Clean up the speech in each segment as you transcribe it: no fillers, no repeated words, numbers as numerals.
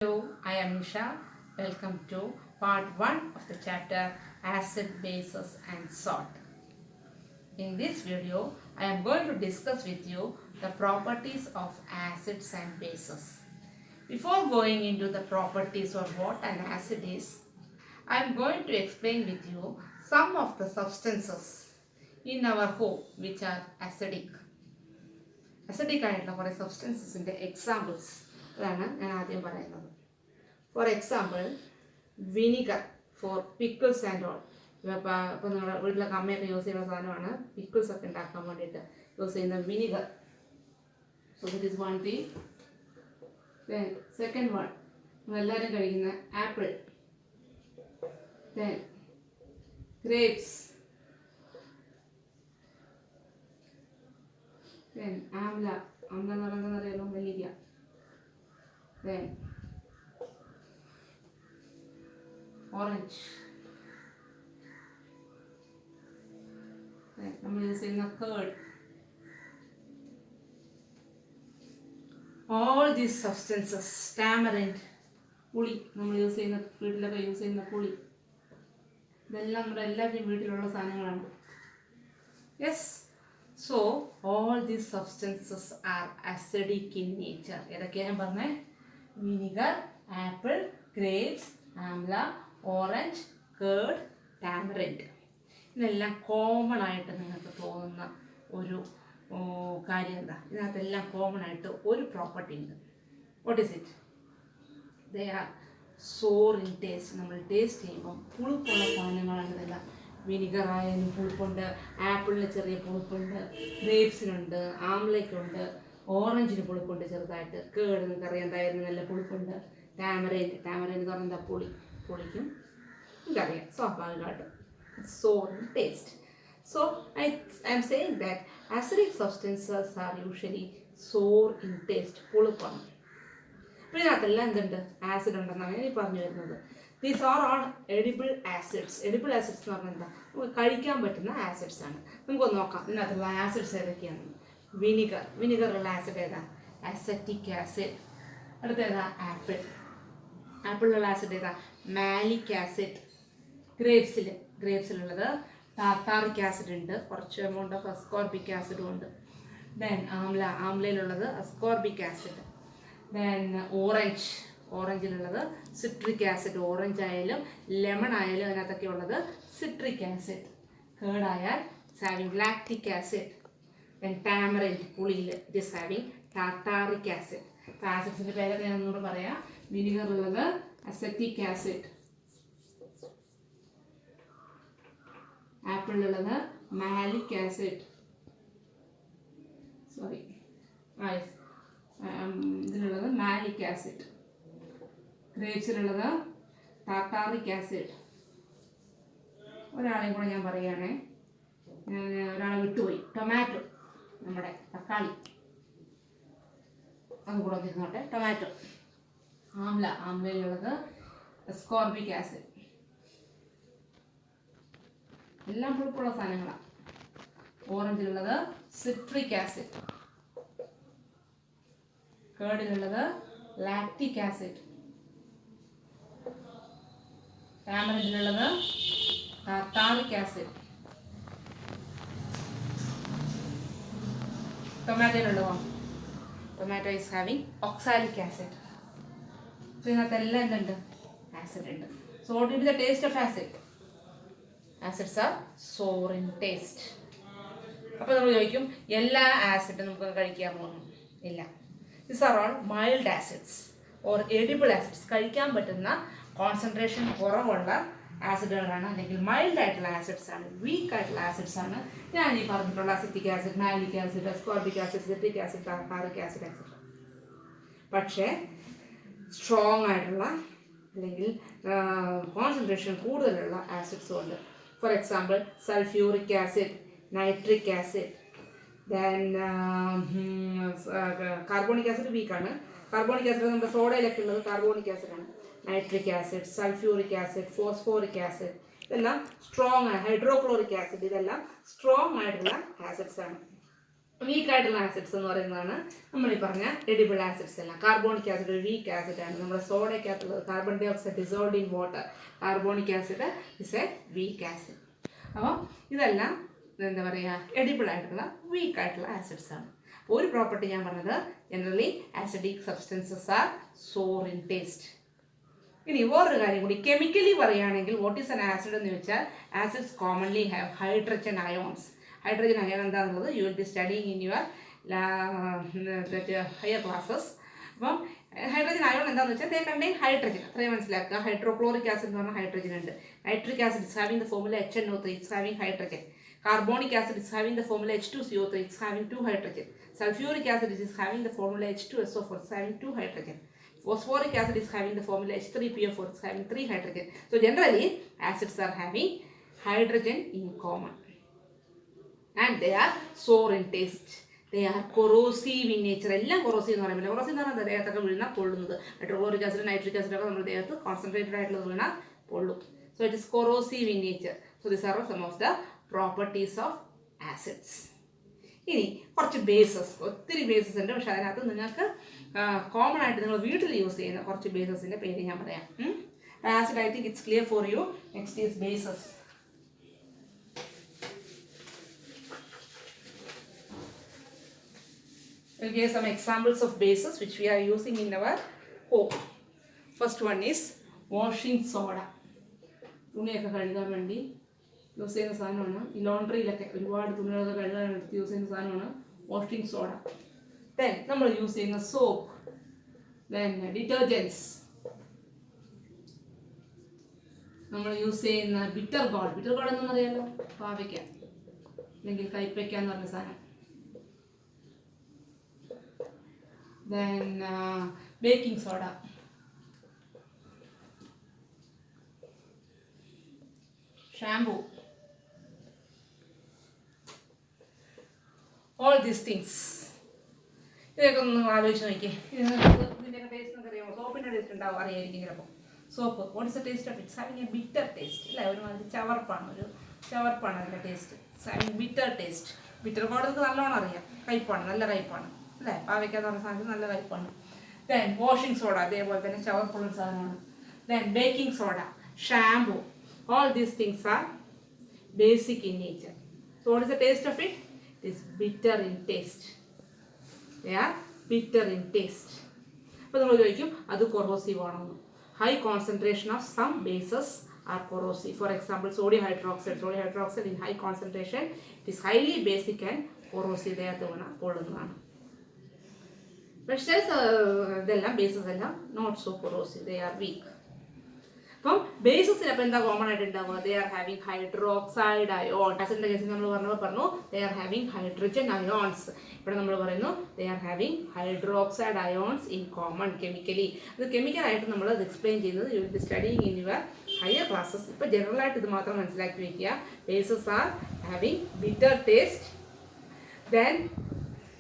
Hello, I am Nisha. Welcome to part 1 of the chapter Acid, Bases and Salt. In this video, I am going to discuss with you the properties of acids and bases. Before going into the properties or what an acid is, I am going to explain with you some of the substances in our home which are acidic. Acidic ആയിട്ടുള്ള കുറേ സബ്സ്റ്റൻസസിൻ്റെ examples അതാണ് ഞാൻ ആദ്യം പറയുന്നത്. For example vinegar for pickles and all. ഇപ്പോൾ നമ്മുടെ വീട്ടിലൊക്കെ അമ്മയൊക്കെ യൂസ് ചെയ്യുന്ന സാധനമാണ് പിക്കിൾസ് ഒക്കെ ഉണ്ടാക്കാൻ വേണ്ടിയിട്ട് യൂസ് ചെയ്യുന്ന vinegar. So this is one thing. Then second one നമ്മളെല്ലാവരും കഴിക്കുന്ന apple. Then grapes. Then amla എന്ന് പറയുന്നത് അറിയാലോ, നെല്ലിക്ക. Then orange. Then നമ്മൾ യൂസ് ചെയ്യുന്ന curd. All these substances, tamarind, പുളി, നമ്മൾ യൂസ് ചെയ്യുന്ന വീട്ടിലൊക്കെ യൂസ് ചെയ്യുന്ന പുളി, ഇതെല്ലാം നമ്മുടെ എല്ലാവരുടെയും വീട്ടിലുള്ള സാധനങ്ങളാണ്. Yes. So, all these substances are acidic in nature. ഏതൊക്കെയാണ് ഞാൻ പറഞ്ഞത്? Vinegar, apple, grapes, amla, orange, curd, tamarind. ഇതെല്ലാം കോമൺ ആയിട്ട് നിങ്ങൾക്ക് തോന്നുന്ന ഒരു കാര്യം എന്താ? ഇതിനകത്തെല്ലാം കോമൺ ആയിട്ട് ഒരു പ്രോപ്പർട്ടി ഉണ്ട്. What is it? They are sour in taste. നമ്മൾ ടേസ്റ്റ് ചെയ്യുമ്പം പുളിപ്പുള്ള സാധനങ്ങളാണ് ഇതെല്ലാം. വിനിഗർ ആയാലും പുളിപ്പുണ്ട്, ആപ്പിളിന് ചെറിയ പുളിപ്പുണ്ട്, ഗ്രേപ്സിനുണ്ട്, ആംലയ്ക്കുണ്ട്, ഓറഞ്ചിന് പുളിപ്പുണ്ട് ചെറുതായിട്ട്, കേട് നിങ്ങൾക്കറിയാം തൈരിന് നല്ല പുളിപ്പുണ്ട്, ടാമറിൻ എന്ന് പറഞ്ഞാൽ എന്താ, പുളിക്കും നിങ്ങൾക്കറിയാം സ്വാഭാവികമായിട്ട്. So taste. So I am saying that acidic substances are usually sour in taste. പുളിപ്പാണ്. അപ്പോൾ ഇതിനകത്തെല്ലാം എന്തുണ്ട്? ആസിഡ് ഉണ്ടെന്നാണ് ഞാൻ ഈ പറഞ്ഞു വരുന്നത്. These are all edible acids. Edible acids എന്ന് പറഞ്ഞാൽ എന്താ? നമുക്ക് കഴിക്കാൻ പറ്റുന്ന ആസിഡ്സ് ആണ്. നമുക്കൊന്ന് നോക്കാം ഇതിനകത്തുള്ള ആസിഡ്സ് ഏതൊക്കെയാണ്. വിനിഗറുള്ള ആസിഡ് ഏതാ? Acetic acid. അടുത്ത ഏതാ? ആപ്പിളിലുള്ള ആസിഡ് ഏതാ? Malic acid. ഗ്രേപ്സിലുള്ളത് ടാർട്ടാറിക് ആസിഡ് ഉണ്ട്, കുറച്ച് എമൗണ്ട് ഓഫ് അസ്കോർബിക് ആസിഡും ഉണ്ട്. ദെൻ ആംലയിലുള്ളത് അസ്കോർബിക് ആസിഡ്. ദെൻ ഓറഞ്ചിലുള്ളത് സിട്രിക് ആസിഡ്. ഓറഞ്ച് ആയാലും ലെമൺ ആയാലും അതിനകത്തൊക്കെ ഉള്ളത് സിട്രിക് ആസിഡ്. കേർഡ് ആയാൽ it's having lactic acid. Then tamarind പുളിയിൽ it is having tartaric acid. അപ്പോൾ ആസിഡ്സിൻ്റെ പേരൊക്കെ ഞാൻ ഒന്നുകൂടെ പറയാം. വിനിഗറിലുള്ളത് അസറ്റിക് ആസിഡ്, ആപ്പിളിലുള്ളത് മാലിക് ആസിഡ്, ഇതിലുള്ളത് മാലിക് ആസിഡ്, ഗ്രേപ്സിലുള്ളത് ടാർട്ടാറിക് ആസിഡ്. ഒരാളെയും കൂടെ ഞാൻ പറയുകയാണേ, ഒരാളെ വിട്ടുപോയി, ടൊമാറ്റോ, നമ്മുടെ തക്കാളി, അതും കൂടെ വന്നിരുന്നോട്ടെ. ടൊമാറ്റോ. ആംലയിലുള്ളത് അസ്കോർബിക് ആസിഡ്. എല്ലാം പുളിപ്പുള്ള സാധനങ്ങളാണ്. ഓറഞ്ചിലുള്ളത് സിട്രിക് ആസിഡ്. കേർഡിലുള്ളത് ലാക്റ്റിക് ആസിഡ്. ടാമറിൻഡിലുള്ളത് ടാർട്ടാറിക് ആസിഡ്. ടൊമാറ്റോയിലുള്ളതോ? Tomato is having oxalic acid. So ഇതിനകത്തെല്ലാം എന്തുണ്ട്? ആസിഡ് ഉണ്ട്. So what will be the taste of acid? Acids are sour in taste. അപ്പോൾ നമ്മൾ ചോദിക്കും എല്ലാ ആസിഡും നമുക്ക് കഴിക്കാമോ? ഇല്ല. These are all mild acids or edible acids. കഴിക്കാൻ പറ്റുന്ന കോൺസെൻട്രേഷൻ കുറവുള്ള ആസിഡുകളാണ്, അല്ലെങ്കിൽ മൈൽഡ് ആയിട്ടുള്ള ആസിഡ്സ് ആണ്, വീക്ക് ആയിട്ടുള്ള ആസിഡ്സ് ആണ് ഞാൻ ഈ പറഞ്ഞിട്ടുള്ള acetic acid, malic acid, ascorbic acid, citric acid, tartaric acid etcetera. പക്ഷേ സ്ട്രോങ് ആയിട്ടുള്ള അല്ലെങ്കിൽ കോൺസെൻട്രേഷൻ കൂടുതലുള്ള ആസിഡ്സും ഉണ്ട്. For example sulphuric acid, nitric acid. Then carbonic acid വീക്കാണ്. കാർബോണിക് ആസിഡ് നമ്മുടെ സോഡയിലൊക്കെ ഉള്ളത് കാർബോണിക് ആസിഡാണ്. Nitric acid, sulphuric acid, phosphoric acid, ഇതെല്ലാം സ്ട്രോങ് ആണ്. ഹൈഡ്രോക്ലോറിക് ആസിഡ്, ഇതെല്ലാം സ്ട്രോങ് ആയിട്ടുള്ള ആസിഡ്സ് ആണ്. വീക്കായിട്ടുള്ള ആസിഡ്സ് എന്ന് പറയുന്നതാണ് നമ്മൾ ഈ പറഞ്ഞ എഡിബിൾ ആസിഡ്സ് എല്ലാം. കാർബോണിക് ആസിഡ് ഒരു വീക്ക് ആസിഡാണ്. നമ്മുടെ സോഡയ്ക്കകത്തുള്ളത് carbon dioxide dissolved in water. Carbonic acid is a weak acid. അപ്പോൾ ഇതെല്ലാം എന്താ പറയുക, എഡിബിൾ ആയിട്ടുള്ള വീക്കായിട്ടുള്ള ആസിഡ്സ് ആണ്. ഒരു പ്രോപ്പർട്ടി ഞാൻ പറഞ്ഞത്, generally acidic substances are sour in taste. ഇനി വേറൊരു കാര്യം കൂടി, കെമിക്കലി പറയുകയാണെങ്കിൽ വാട്ട് ഈസ് ആൻ ആസിഡ് എന്ന് വെച്ചാൽ, acids commonly have hydrogen ions. Hydrogen ion എന്താണെന്നുള്ളത് you will be studying in your higher classes. അപ്പം ഹൈഡ്രജൻ അയോൺ എന്താണെന്ന് വെച്ചാൽ ദേ കണ്ടെയ്ൻ ഹൈഡ്രജൻ, അത്രയും മനസ്സിലാക്കുക. ഹൈഡ്രോക്ലോറിക് ആസിഡ് എന്ന് പറഞ്ഞാൽ ഹൈഡ്രജൻ ഉണ്ട്. Nitric acid is having the formula HNO3, it's having hydrogen. Carbonic acid is having the formula H2CO3, it's having 2 hydrogen. Sulfuric acid is having the formula H2SO4, it's having 2 hydrogen. Phosphoric acid is having the formula H3PO4, it's having 3 hydrogen. So generally acids are having hydrogen in common, and they are sour in taste. They are corrosive in nature. എല്ലാം corrosive എന്ന് പറയുമ്പോൾ corrosive എന്ന് പറഞ്ഞാൽ ദേഹത്തൊക്കെ വീണാൽ പൊള്ളുന്നത്. Hydrochloric acid nitric acid ഒക്കെ നമ്മുടെ ദേഹത്ത് concentrated ആയിട്ടുള്ളത് വീണാൽ പൊള്ളും. So it is corrosive in nature. So these are some of the properties of acids. ഇനി കുറച്ച് ബേസസ്, ഒത്തിരി ബേസസ് ഉണ്ട്. പക്ഷെ അതിനകത്ത് നിങ്ങൾക്ക് കോമൺ ആയിട്ട് നിങ്ങൾ വീട്ടിൽ യൂസ് ചെയ്യുന്ന കുറച്ച് ബേസസിൻ്റെ പേര് ഞാൻ പറയാം. Acid I think it's clear for you. Next is bases. We'll give some examples of bases which we are using in our home. First one is washing soda. തുണിയൊക്കെ കഴുകാൻ വേണ്ടി യൂസ് ചെയ്യുന്ന സാധനമാണ്. ഈ ലോണ്ടറിയിലൊക്കെ ഒരുപാട് തുണികളൊക്കെ കഴുകാൻ വേണ്ടി യൂസ് ചെയ്യുന്ന സാധനമാണ് വാഷിംഗ് സോഡ. ദെൻ നമ്മൾ യൂസ് ചെയ്യുന്ന സോപ്പ്, ദെൻ ഡിറ്റർജൻസ്, നമ്മൾ യൂസ് ചെയ്യുന്ന ബിറ്റർ ഗോൾഡ്. ബിറ്റർ ഗോൾഡ് എന്ന് അറിയാലോ, പാവയ്ക്ക അല്ലെങ്കിൽ കൈപ്പയ്ക്ക എന്ന് പറഞ്ഞ സാധനം. Then baking soda, shampoo, all these things. ഇതൊക്കെ ഒന്ന് ആലോചിച്ച് നോക്കിയേ. ഇതിൻ്റെയൊക്കെ ടേസ്റ്റ് നമുക്ക് അറിയാമോ? സോപ്പിൻ്റെ ടേസ്റ്റ് ഉണ്ടാവും, അറിയായിരിക്കും ചിലപ്പോൾ. Soap what is the taste of its having A bitter taste. അല്ലേ, ഒരുമാതിരി ചവർപ്പാണ് അതിൻ്റെ taste. It's having bitter taste. Bitter gold നല്ലോണം അറിയാം, കയ്പ്പാണ്, നല്ല കയ്പ്പാണ് അല്ലേ. പാവയ്ക്കാന്ന് പറഞ്ഞ സാധനം നല്ല കയ്പ്പാണ്. ദെൻ വാഷിംഗ് സോഡ അതേപോലെ തന്നെ ചവർപ്പുള്ള സാധനമാണ്. Then baking soda, shampoo, all these things are basic in nature. So what is the taste of it? It is bitter in taste. They are bitter in taste. അപ്പോൾ നമ്മൾ ചോദിക്കും അത് corrosive ആണെന്ന്. High concentration of some bases are corrosive. For example sodium hydroxide in high concentration it is highly basic and corrosive. ദേഹത്ത് വീണ പൊള്ളുന്നതാണ്. പക്ഷേ ഇതെല്ലാം ബേസസ് എല്ലാം not so corrosive, they are weak. അപ്പം ബേസസിന് അപ്പം എന്താ കോമൺ ആയിട്ട് ഉണ്ടാവുക? They are having hydroxide ion. ആസിഡിൻ്റെ കേസിൽ നമ്മൾ പറഞ്ഞപ്പോൾ they are having hydrogen ions. ഇവിടെ നമ്മൾ പറയുന്നു they are having hydroxide ions in common chemically. അത് കെമിക്കലായിട്ട് നമ്മൾ അത് എക്സ്പ്ലെയിൻ ചെയ്യുന്നത് U will be studying in your higher classes. ഇപ്പോൾ ജനറലായിട്ട് ഇത് മാത്രം മനസ്സിലാക്കി വയ്ക്കുക. Bases are having bitter taste, then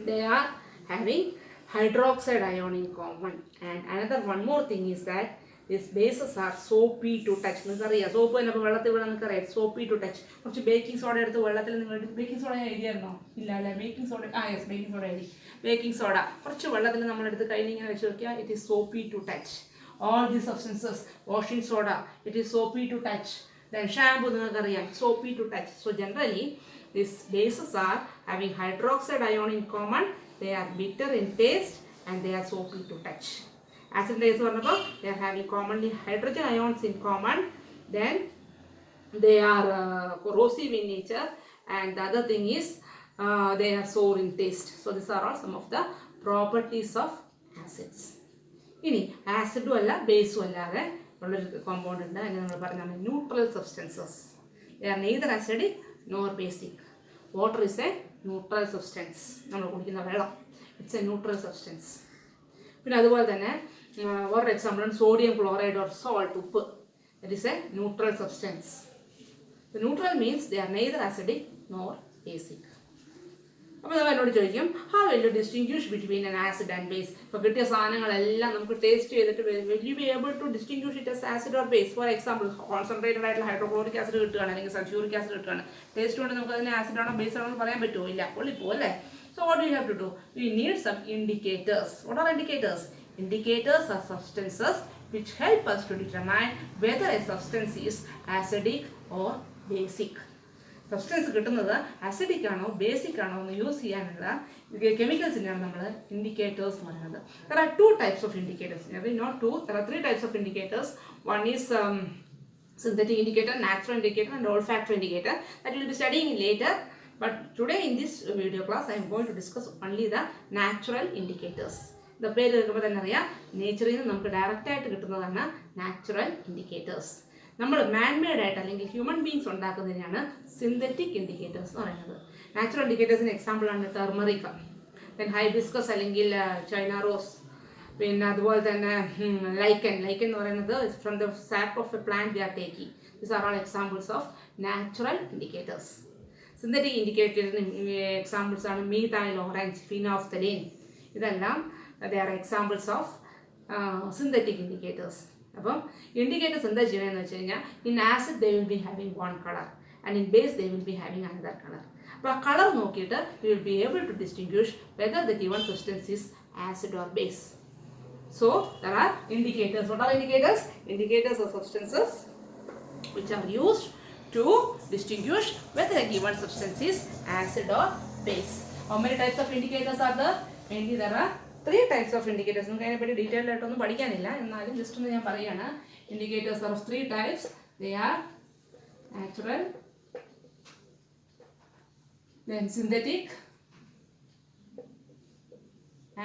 they are having hydroxide ion in common, and another one more thing is that these bases are soapy to touch. നിങ്ങൾക്കറിയാം soap തന്നെ ഇപ്പോൾ വെള്ളത്തിൽ വീണാൽ നിങ്ങൾക്കറിയാം സോപ്പി ടു ടച്ച്. കുറച്ച് ബേക്കിംഗ് സോഡ എടുത്ത് വെള്ളത്തിൽ നിങ്ങൾ ബേക്കിംഗ് സോഡ എഴുതിയായിരുന്നോ? ഇല്ല അല്ലേ, baking soda yes baking soda എഴുതി. ബേക്കിംഗ് സോഡ കുറച്ച് വെള്ളത്തിൽ നമ്മളെടുത്ത് കയ്യിൽ ഇങ്ങനെ വെച്ച് നോക്കിയാൽ it is soapy to touch. All these substances, washing soda, it is soapy to touch. Then shampoo നിങ്ങൾക്കറിയാം soapy to touch. So generally these bases are having hydroxide ion in common. They are bitter in taste and they are soapy to touch. Acid base പറഞ്ഞപ്പോൾ they are having commonly hydrogen ions in common. Then they are corrosive in nature, and the other thing is they are sour in taste. So these are all some of the properties of acids. ഇനി ആസിഡും അല്ല ബേസും അല്ലാതെ ഉള്ളൊരു compound ഉണ്ട്. അതിന് നമ്മൾ പറഞ്ഞാൽ neutral substances. They are neither acidic nor basic. Water is A neutral substance. നമ്മൾ കുടിക്കുന്ന വെള്ളം ഇറ്റ്സ് എ ന്യൂട്രൽ സബ്സ്റ്റൻസ്. പിന്നെ അതുപോലെ തന്നെ for example sodium chloride or salt, ഉപ്പ്, that is a neutral substance. Neutral means they are neither acidic nor basic. അപ്പോൾ നമ്മൾ എന്നോട് ചോദിക്കും how will you distinguish between an acid and base. ഇപ്പോൾ കിട്ടിയ സാധനങ്ങളെല്ലാം നമുക്ക് ടേസ്റ്റ് ചെയ്തിട്ട് will you be able to distinguish it as acid or base. For example concentrated ആയിട്ടുള്ള ഹൈഡ്രോക്ലോറിക് ആസിഡ് കിട്ടുകയാണ് അല്ലെങ്കിൽ സൾഫ്യൂറിക് ആസിഡ് കിട്ടുകയാണ്. ടേസ്റ്റ് കൊണ്ട് നമുക്ക് അതിന് ആസിഡ് ആണോ ബേസ് ആണോ എന്ന് പറയാൻ പറ്റുമോ? ഇല്ല, പൊള്ളിപ്പോ അല്ലേ. So So what do you have to do? We need some indicators. What are indicators? Indicators are substances which help us to determine whether a substance is acidic or basic. Substance കിട്ടുന്നത് acidic ആണോ basic ആണോ എന്ന് use ചെയ്യാനുള്ള കെമിക്കൽസിനാണ് നമ്മൾ indicators എന്ന് പറയുന്നത്. There are two types of indicators. Not two, there are three types of indicators. One is synthetic indicator, natural indicator and olfactory indicator that we will be studying later. But today in this video class I am going to discuss only the natural indicators. The പേര് കേൾക്കുമ്പോൾ തന്നെ അറിയാം, നേച്ചറിൽ നിന്ന് നമുക്ക് direct ആയിട്ട് കിട്ടുന്നതാണ് natural indicators. നമ്മൾ manmade ആയിട്ട് അല്ലെങ്കിൽ ഹ്യൂമൻ ബീങ്സ് ഉണ്ടാക്കുന്നതിനാണ് സിന്തറ്റിക് ഇൻഡിക്കേറ്റേഴ്സ് എന്ന് പറയുന്നത്. നാച്ചുറൽ ഇൻഡിക്കേറ്റേഴ്സിന് എക്സാമ്പിളാണ് ടെർമറിക്, ദെൻ ഹൈബിസ്കസ് അല്ലെങ്കിൽ ചൈന റോസ്, പിന്നെ അതുപോലെ തന്നെ ലൈക്കൻ എന്ന് പറയുന്നത് from the sap of a plant we are taking. These are all examples of natural indicators. Synthetic ഇൻഡിക്കേറ്റേഴ്സിന് എക്സാമ്പിൾസ് ആണ് മീഥൈൽ ഓറഞ്ച്, ഫിനോഫ്തലീൻ. ഇതെല്ലാം they are examples of synthetic indicators. അപ്പം ഇൻഡിക്കേറ്റേഴ്സ് എന്താ ചെയ്യുന്നതെന്ന് വെച്ച് കഴിഞ്ഞാൽ in acid they will be having one colour and in base they will be having another colour. അപ്പോൾ ആ കളർ നോക്കിയിട്ട് you will be able to distinguish whether the given substance is acid or base. So there are indicators. What are indicators? Indicators are substances which are used to distinguish whether a given substance is acid or base. How many types of indicators are there? Mainly there are three types of indicators. നമുക്ക് അതിനെപ്പറ്റി detailed ആയിട്ടൊന്നും പഠിക്കാനില്ല, എന്നാലും just ഒന്ന് ഞാൻ പറയുകയാണ്. Indicators are of three types. They are natural, then synthetic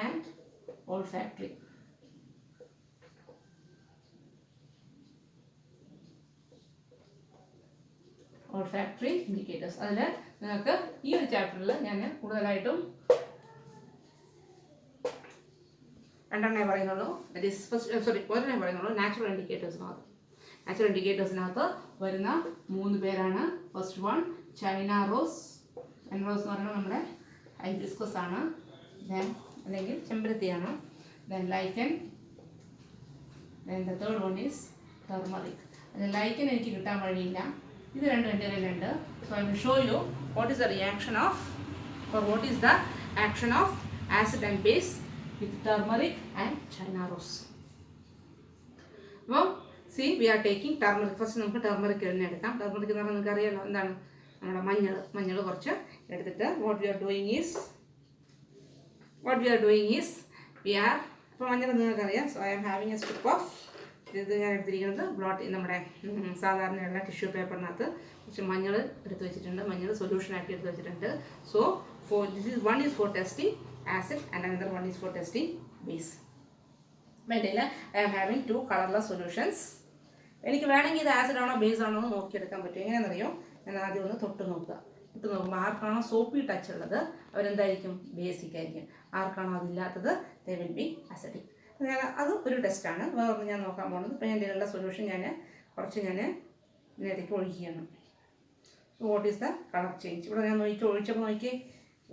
and olfactory. Olfactory indicators. അതിൽ നിങ്ങൾക്ക് ഈ ഒരു ചാപ്റ്ററിൽ ഞാൻ കൂടുതലായിട്ടും രണ്ടെണ്ണേ പറയുന്നുള്ളൂ. ഒരെണ്ണേ പറയുന്നുള്ളൂ. നാച്ചുറൽ ഇൻഡിക്കേറ്റേഴ്സിനകത്ത് വരുന്ന 3 പേരാണ്. First one China rose. China rose എന്ന് പറയുന്നത് നമ്മുടെ ഹൈബിസ്കസ് ആണ്, ദെൻ അല്ലെങ്കിൽ ചെമ്പരത്തിയാണ്, then lichen, then the third one is turmeric. അതിൽ ലൈക്കൻ എനിക്ക് കിട്ടാൻ വഴിയില്ല, ഇത് രണ്ടും എൻ്റെ കയ്യിലുണ്ട്. So I will show you what is the reaction of or what is the action of acid and base with turmeric and china rose. Now see, we are taking turmeric. First നമുക്ക് turmeric തന്നെ എടുക്കാം. Turmeric എന്ന് പറഞ്ഞാൽ നിങ്ങൾക്ക് അറിയാലോ എന്താണ്, നമ്മുടെ മഞ്ഞൾ കുറച്ച് എടുത്തിട്ട് what we are doing is we are, അപ്പോൾ മഞ്ഞൾ നിങ്ങൾക്കറിയാം. So I am having a strip of, ഇത് ഞാൻ എടുത്തിരിക്കുന്നത് നമ്മുടെ സാധാരണയുള്ള ടിഷ്യൂ പേപ്പറിനകത്ത് കുറച്ച് മഞ്ഞൾ എടുത്ത് വെച്ചിട്ടുണ്ട്. മഞ്ഞൾ സൊല്യൂഷനാക്കി എടുത്ത് വെച്ചിട്ടുണ്ട്. So one is for testing acid and another one is for testing base. എൻ്റെ I am having 2 colorless solutions. എനിക്ക് വേണമെങ്കിൽ ഇത് ആസിഡ് ആണോ ബേസ് ആണോ എന്ന് നോക്കിയെടുക്കാൻ പറ്റും. എങ്ങനെയാണെന്നറിയോ, ഞാൻ ആദ്യം ഒന്ന് തൊട്ട് നോക്കുമ്പോൾ ആർക്കാണോ സോപ്പി ടച്ച് ഉള്ളത് അവരെന്തായിരിക്കും, ബേസിക് ആയിരിക്കും. ആർക്കാണോ അതില്ലാത്തത് they will be acidic. അത് ഒരു ടെസ്റ്റാണ്. വേറൊന്ന് ഞാൻ നോക്കാൻ പോകുന്നത്. ഇപ്പോൾ എൻ്റെ ഉള്ള സൊല്യൂഷൻ കുറച്ച് ഇതിനകത്തേക്ക് ഒഴിക്കുകയാണ്. What is the colour change? ഇവിടെ ഞാൻ ഒഴിച്ചപ്പോൾ നോക്കിയേ,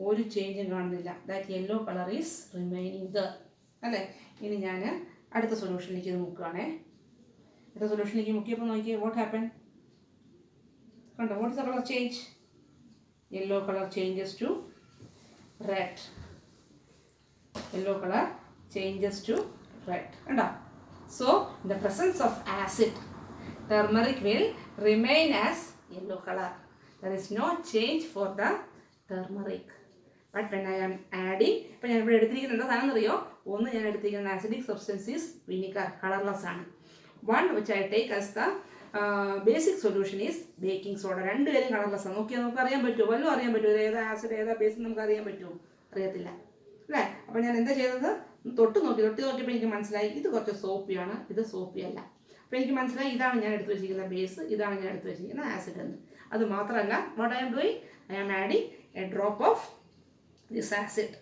ഒരു ചേഞ്ചും കാണുന്നില്ല. That yellow colour is remaining the, അല്ലേ? ഇനി ഞാൻ അടുത്ത സൊല്യൂഷനിലേക്ക് ഇത് മുക്കുകയാണേ. അടുത്ത സൊല്യൂഷനിലേക്ക് മുക്കിയപ്പോൾ നോക്കിയേ, വാട്ട് ഹാപ്പൻ? കണ്ടോ, what is the colour change? Yellow colour changes to red. Yellow colour changes to red. So in the presence of acid, turmeric will remain as yellow color. There is no change for the turmeric. But when I am adding, ഇപ്പോൾ ഞാൻ ഇവിടെ എടുത്തിരിക്കുന്നത് എന്താ സാധനം അറിയോ? ഒന്ന് ഞാൻ എടുത്തിരിക്കുന്ന acidic substance is vinegar, colorless ആണ്. One which I take as the basic solution is baking soda. രണ്ടുപേരും കളർലെസ് ആണ്. നോക്കിയാൽ നമുക്ക് അറിയാൻ പറ്റുമോ? വല്ലതും അറിയാൻ പറ്റുമോ? ഇത് ഏതാ ആസിഡ് ഏതാ ബേസ് നമുക്ക് അറിയാൻ പറ്റുമോ? അറിയത്തില്ല, അല്ലേ? അപ്പോൾ ഞാൻ എന്താ ചെയ്തത്, തൊട്ട് നോക്കിയപ്പോൾ എനിക്ക് മനസ്സിലായി ഇത് കുറച്ച് സോപ്പിയാണ്, ഇത് സോപ്പി അല്ല. അപ്പോൾ എനിക്ക് മനസ്സിലായി ഇതാണ് ഞാൻ എടുത്ത് വെച്ചിരിക്കുന്ന ബേസ്, ഇതാണ് ഞാൻ എടുത്ത് വെച്ചിരിക്കുന്ന ആസിഡ് എന്ന്. അത് മാത്രമല്ല, what I am doing, I am adding a drop of this acid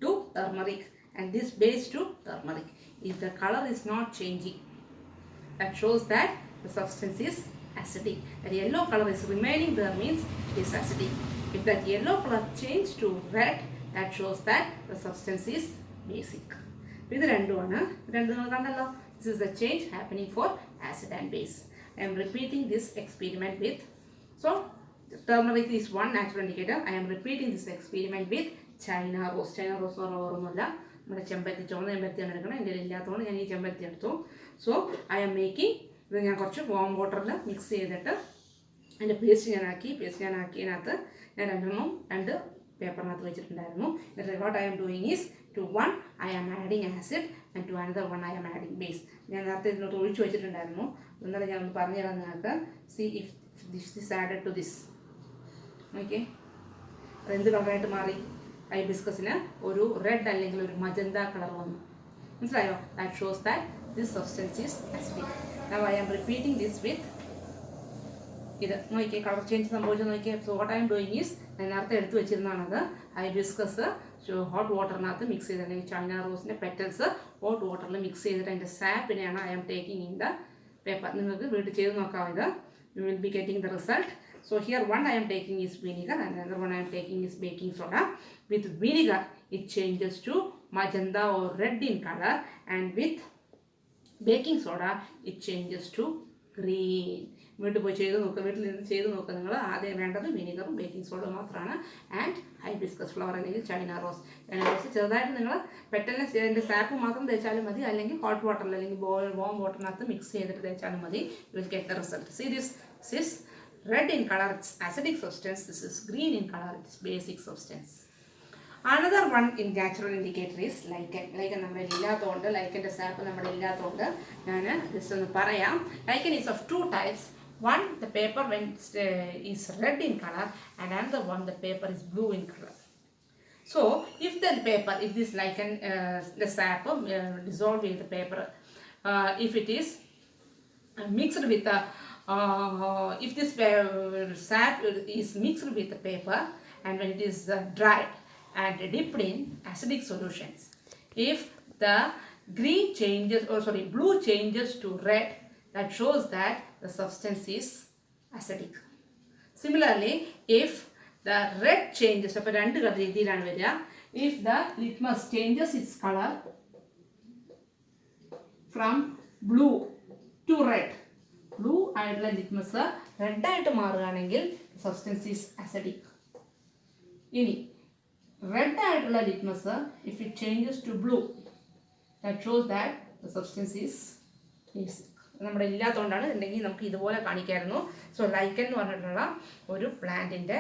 to turmeric and this base to turmeric. If the colour is not changing, that shows that the substance is acidic. That yellow color is remaining there means it is acidic. If that yellow color changes to red, that shows that the substance is basic. ഇത് രണ്ടുമാണ്. രണ്ടും നിങ്ങൾ കണ്ടല്ലോ. This is the change happening for acid and base. I am repeating this experiment with, so turmeric is one natural indicator. I am repeating this experiment with China rose. China rose ഓർമ്മല്ല, നമ്മുടെ ചെമ്പരത്തി, ചുവന്ന ചെമ്പരത്തിയാണ് എടുക്കണം. എൻ്റെ ഇല്ലാത്തതുകൊണ്ട് ഞാൻ ഈ ചെമ്പരത്തി എടുത്തു. സോ ഐ ആം മേക്കിംഗ് ഇത്. ഞാൻ കുറച്ച് വാം വാട്ടറിൽ മിക്സ് ചെയ്തിട്ട് അതിൻ്റെ പേസ്റ്റ് ആക്കിയതിനകത്ത് ഞാൻ രണ്ട് പേപ്പറിനകത്ത് വെച്ചിട്ടുണ്ടായിരുന്നു. What I am doing is to one I am adding acid and to another one I am adding base. ഞാൻ നേരത്തെ ഇതിനോട്ട് ഒഴിച്ച് വെച്ചിട്ടുണ്ടായിരുന്നു. എന്നാലും ഞാൻ ഒന്ന് പറഞ്ഞു തരാം നിങ്ങൾക്ക്. See if this is added to this. Okay, അതെന്ത് കളറായിട്ട് മാറി? ഹൈബിസ്കസിന് ഒരു റെഡ് അല്ലെങ്കിൽ ഒരു മജന്ത കളർ വന്നു. മനസ്സിലായോ? That shows that this substance is acidic. Now I am repeating this with ഇത്. നോക്കിയേ, കളർ ചേഞ്ച് സംഭവിച്ചു നോക്കിയേ. So what I am doing is, ഞാൻ നേരത്തെ എടുത്ത് വെച്ചിരുന്നതാണത്. ഹൈബിസ്കസ് ഹോട്ട് വാട്ടറിനകത്ത് മിക്സ് ചെയ്ത്, അല്ലെങ്കിൽ ചൈന റോസിൻ്റെ പെറ്റൽസ് ഹോട്ട് വാട്ടറിൽ മിക്സ് ചെയ്തിട്ട് അതിൻ്റെ സാപ്പിനെയാണ് I am taking in the paper. നിങ്ങൾക്ക് വീട്ടിൽ ചെയ്ത് നോക്കാം ഇത്. You will be getting the result. So here one I am taking is vinegar and another one I am taking is baking soda. With vinegar it changes to magenta or red in color, and with baking soda it changes to green. വീട്ടിൽ പോയി ചെയ്ത് നോക്കുക, വീട്ടിൽ നിന്ന് ചെയ്ത് നോക്കുക നിങ്ങൾ. ആദ്യം വേണ്ടത് വിനീഗറും ബേക്കിംഗ് സോഡ മാത്രമാണ്. ആൻഡ് ഹൈബിസ്കസ് ഫ്ലവർ അല്ലെങ്കിൽ ചൈന റോസ്. ചെറുതായിട്ട് നിങ്ങൾ പെട്ടെന്ന് അതിൻ്റെ സാപ്പ് മാത്രം തേച്ചാലും മതി, അല്ലെങ്കിൽ ഹോട്ട് വാട്ടറിൽ അല്ലെങ്കിൽ വാം വാട്ടറിനകത്ത് മിക്സ് ചെയ്തിട്ട് തേച്ചാലും മതി. You will get the result. See this is red in color, it's acidic substance. This is green in color, it's basic substance. Another one in natural indicator is lichen. Lichen നമ്മുടെ ഇല്ലാത്തതുകൊണ്ട്, ലൈക്കൻ്റെ sap നമ്മുടെ ഇല്ലാത്തതുകൊണ്ട് ഞാൻ just ഒന്ന് പറയാം. Lichen is of two types. One, the paper when is red in color, and another one, the paper is blue in color. So if the paper, if this lichen, the sap dissolved in the paper, if it is mixed with the if this sap is mixed with the paper, and when it is dried and dipped in acidic solutions, if the green changes, blue changes to red, that shows that the substance is acidic. Similarly, if the red changes, if the litmus changes its color from blue to red, blue ആയിട്ടുള്ള litmus റെഡായിട്ട് മാറുകയാണെങ്കിൽ substance is acidic. ഇനി red ആയിട്ടുള്ള litmus if it changes to blue, that shows that the substance is basic. നമ്മുടെ ഇല്ലാത്തതുകൊണ്ടാണ്, ഉണ്ടെങ്കിൽ നമുക്ക് ഇതുപോലെ കാണിക്കായിരുന്നു. സോ ലൈക്കൻ എന്ന് പറഞ്ഞിട്ടുള്ള ഒരു പ്ലാന്റിൻ്റെ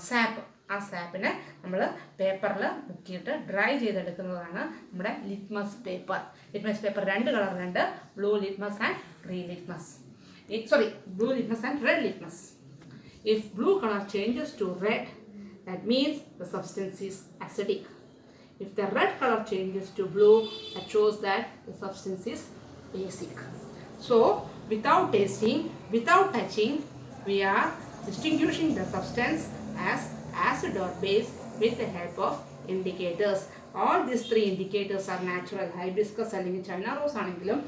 സാപ്പ്, ആ സാപ്പിനെ നമ്മൾ പേപ്പറിൽ മുക്കിയിട്ട് ഡ്രൈ ചെയ്തെടുക്കുന്നതാണ് നമ്മുടെ ലിറ്റ്മസ് പേപ്പർ. ലിറ്റ്മസ് പേപ്പർ രണ്ട് കളറുണ്ട്, blue litmus and green litmus. Blue litmus and red litmus. If blue color changes to red, that means the substance is acidic. If the red color changes to blue, that shows that the substance is basic. So without tasting, without touching, we are distinguishing the substance as acid or base with the help of indicators. All these three indicators are natural. Hibiscus അല്ലെങ്കിൽ China rose ആണെങ്കിലും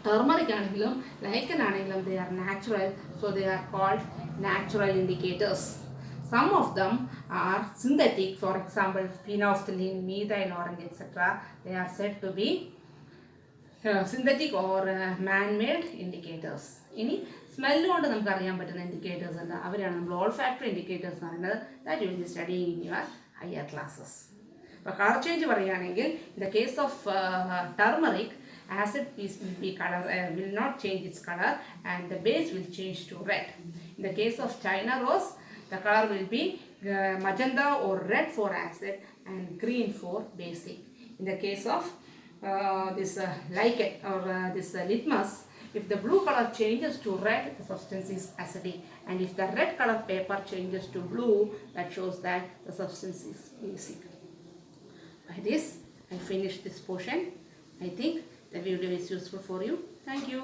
turmeric ആണെങ്കിലും ലൈക്കൻ ആണെങ്കിലും they are natural, so they are called natural indicators. Some of them are synthetic. For example, phenolphthalein, methyl orange, etc. They are said to be synthetic or man-made indicators. ഇനി smell കൊണ്ട് നമുക്ക് അറിയാൻ പറ്റുന്ന indicators ഉണ്ട്, അവരാണ് നമ്മൾ olfactory indicators എന്ന് പറയുന്നത്. That you will B studying in your higher classes. അപ്പോൾ കളർ ചേഞ്ച് പറയുകയാണെങ്കിൽ in the case of turmeric, acid piece will be color will not change its color, and the base will change to red. In the case of China rose, the color will be magenta or red for acid and green for basic. In the case of this lichen or this litmus, if the blue color changes to red, the substance is acidic, and if the red color paper changes to blue, that shows that the substance is basic. By this I finished this portion. I think the video is useful for you. Thank you.